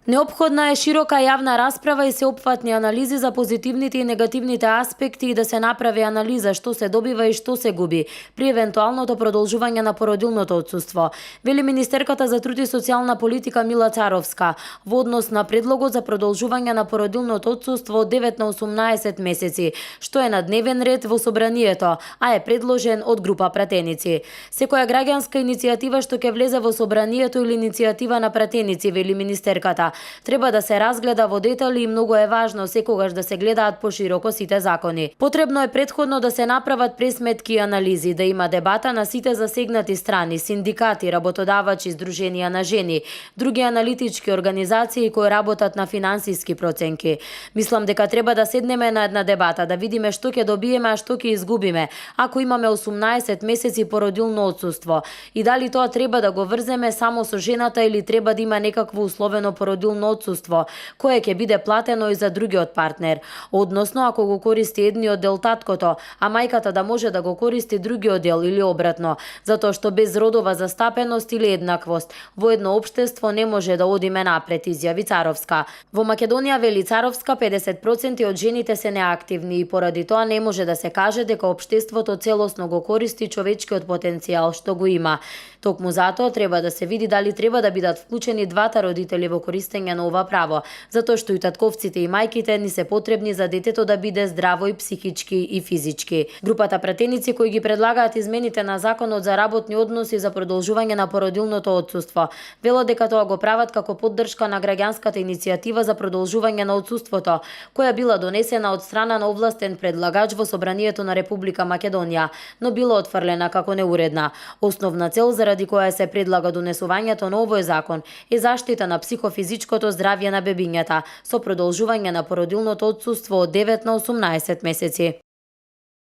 Неопходна е широка јавна расправа и сеопфатни анализи за позитивните и негативните аспекти и да се направи анализа што се добива и што се губи при евентуалното продолжување на породилното отсуство, вели министерката за труд и социјална политика Мила Царовска во однос на предлогот за продолжување на породилното отсуство од 9 на 18 месеци, што е на дневен ред во собранието, а е предложен од група пратеници. Секоја граѓанска иницијатива што ќе влезе во собранието или иницијатива на пратеници, вели министерката, треба да се разгледа во детали и многу е важно секогаш да се гледаат пошироко сите закони. Потребно е претходно да се направат пресметки и анализи, да има дебата на сите засегнати страни, синдикати, работодавачи, здруженија на жени, други аналитички организации кои работат на финансиски проценки. Мислам дека треба да седнеме на една дебата, да видиме што ќе добиеме, а што ќе изгубиме, ако имаме 18 месеци породилно отсуство и дали тоа треба да го врземе само со жената или треба да има некакво условено породилно отсуство, кое ќе биде платено и за другиот партнер. Односно, ако го користи едниот дел таткото, а мајката да може да го користи другиот дел или обратно, затоа што без родова застапеност или еднаквост во едно општество не може да одиме напред, изјави Царовска. Во Македонија, вели Царовска, 50% од жените се неактивни и поради тоа не може да се каже дека општеството целосно го користи човечкиот потенцијал што го има. Токму затоа треба да се види дали треба да бидат вклучени двата родители во користење на ова право, затоа што и татковците и мајките ни се потребни за детето да биде здраво и психички и физички. Групата пратеници кои ги предлагаат измените на Законот за работни односи за продолжување на породилното отсуство, велат дека тоа го прават како поддршка на граѓанската иницијатива за продолжување на отсуството, која била донесена од страна на овластен предлагач во Собранието на Република Македонија, но била отфрлена како неуредна. Основна цел заради која се предлага донесувањето на овој закон е заштита на психофизичкото здравје на бебињата со продолжување на породилното отсуство од 9 на 18 месеци.